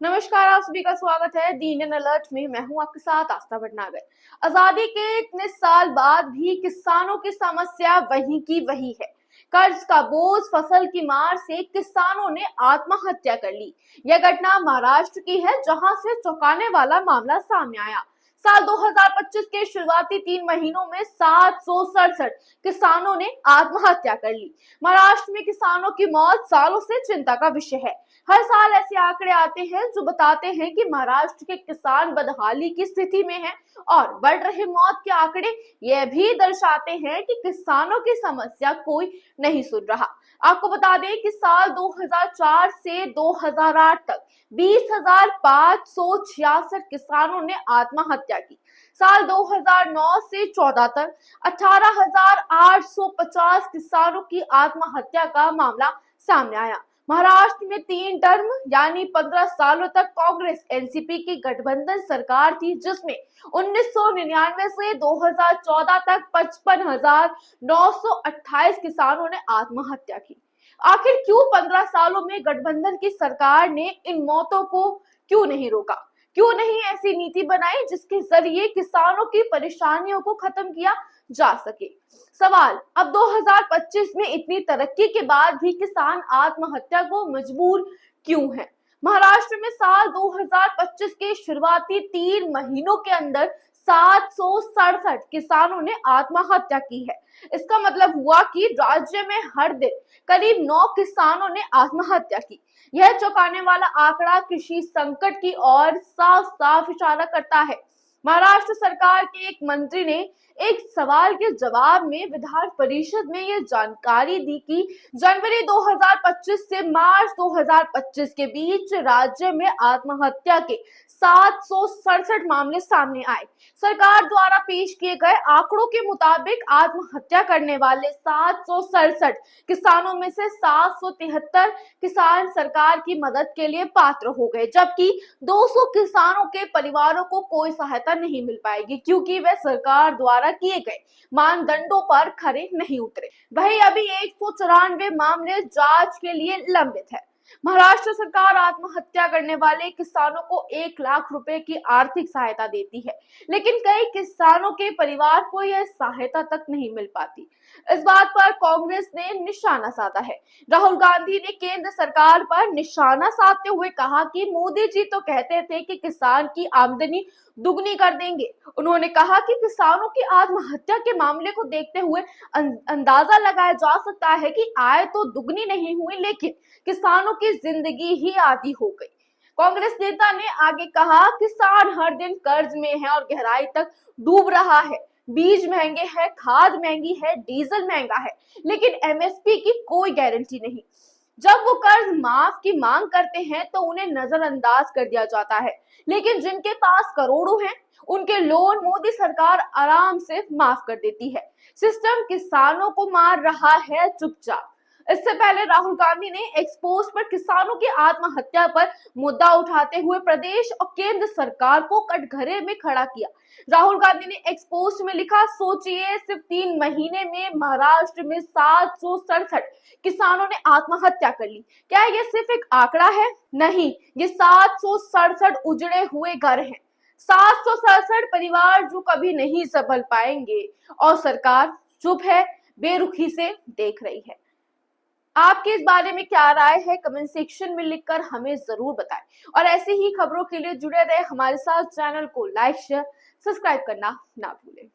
नमस्कार, आप सभी का स्वागत है दी इंडियन अलर्ट में। मैं हूं आपके साथ आस्था भटनागर। आजादी के इतने साल बाद भी किसानों की समस्या वही की वही है। कर्ज का बोझ, फसल की मार से किसानों ने आत्महत्या कर ली। यह घटना महाराष्ट्र की है, जहां से चौंकाने वाला मामला सामने आया। साल 2025 के शुरुआती 3 महीनों में 767 किसानों ने आत्महत्या कर ली। महाराष्ट्र में किसानों की मौत सालों से चिंता का विषय है। हर साल ऐसे आंकड़े आते हैं जो बताते हैं कि महाराष्ट्र के किसान बदहाली की स्थिति में हैं और बढ़ रहे मौत के आंकड़े यह भी दर्शाते हैं कि किसानों की समस्या कोई नहीं सुन रहा। आपको बता दें कि साल 2004 से 2008 तक 20,566 किसानों ने आत्महत्या की। साल 2009 से 14 तक 18,850 किसानों की आत्महत्या का मामला सामने आया। महाराष्ट्र में 3 टर्म यानी 15 सालों तक कांग्रेस एनसीपी की गठबंधन सरकार थी, जिसमें 1999 से 2014 तक 55,928 किसानों ने आत्महत्या की। आखिर क्यों 15 सालों में गठबंधन की सरकार ने इन मौतों को क्यों नहीं रोका? क्यों नहीं ऐसी नीति बनाई जिसके जरिए किसानों की परेशानियों को खत्म किया जा सके? सवाल अब 2025 में इतनी तरक्की के बाद भी किसान आत्महत्या को मजबूर क्यों है? महाराष्ट्र में साल 2025 के शुरुआती 3 महीनों के अंदर 767 किसानों ने आत्महत्या की है। इसका मतलब हुआ कि राज्य में हर दिन करीब 9 किसानों ने आत्महत्या की। यह चौंकाने वाला आंकड़ा कृषि संकट की ओर साफ साफ इशारा करता है। महाराष्ट्र सरकार के एक मंत्री ने एक सवाल के जवाब में विधान परिषद में यह जानकारी दी कि जनवरी 2025 से मार्च 2025 के बीच राज्य में आत्महत्या के 767 मामले सामने आए। सरकार द्वारा पेश किए गए आंकड़ों के मुताबिक आत्महत्या करने वाले 767 किसानों में से 773 किसान सरकार की मदद के लिए पात्र हो गए, जबकि 200 किसानों के परिवारों को कोई सहायता नहीं मिल पाएगी क्योंकि वे सरकार द्वारा किए गए मानदंडों पर खरे नहीं उतरे। वहीं अभी 194 मामले जांच के लिए लंबित है। महाराष्ट्र सरकार आत्महत्या करने वाले किसानों को 1 लाख रुपए की आर्थिक सहायता देती है, लेकिन कई किसानों के परिवार को यह सहायता तक नहीं मिल पाती। इस बात पर कांग्रेस ने निशाना साधा है। राहुल गांधी ने केंद्र सरकार पर निशाना साधते हुए कहा कि मोदी जी तो कहते थे कि किसान की आमदनी दुगनी कर देंगे। उन्होंने कहा कि किसानों की आत्महत्या के मामले को देखते हुए अंदाजा लगाया जा सकता है कि आय तो दुगनी नहीं हुई, लेकिन किसानों की जिंदगी ही आधी हो गई। कांग्रेस नेता ने आगे कहा, किसान हर दिन कर्ज में है और गहराई तक डूब रहा है। बीज महंगे हैं, खाद महंगी है, डीजल महंगा है, लेकिन एमएसपी की कोई गारंटी नहीं। जब वो कर्ज माफ की मांग करते हैं तो उन्हें नजरअंदाज कर दिया जाता है, लेकिन जिनके पास करोड़ों हैं उनके लोन मोदी सरकार आराम से माफ कर देती है। सिस्टम किसानों को मार रहा है चुपचाप। इससे पहले राहुल गांधी ने एक्सपोज पर किसानों की आत्महत्या पर मुद्दा उठाते हुए प्रदेश और केंद्र सरकार को कटघरे में खड़ा किया। राहुल गांधी ने एक्सपोज में लिखा, सोचिए सिर्फ 3 महीने में महाराष्ट्र में 767 किसानों ने आत्महत्या कर ली। क्या ये सिर्फ एक आंकड़ा है? नहीं, ये 767 उजड़े हुए घर हैं, 767 परिवार जो कभी नहीं संभल पाएंगे, और सरकार चुप है, बेरुखी से देख रही है। आपके इस बारे में क्या राय है? कमेंट सेक्शन में लिखकर हमें जरूर बताएं और ऐसे ही खबरों के लिए जुड़े रहे हमारे साथ। चैनल को लाइक, शेयर, सब्सक्राइब करना ना भूलें।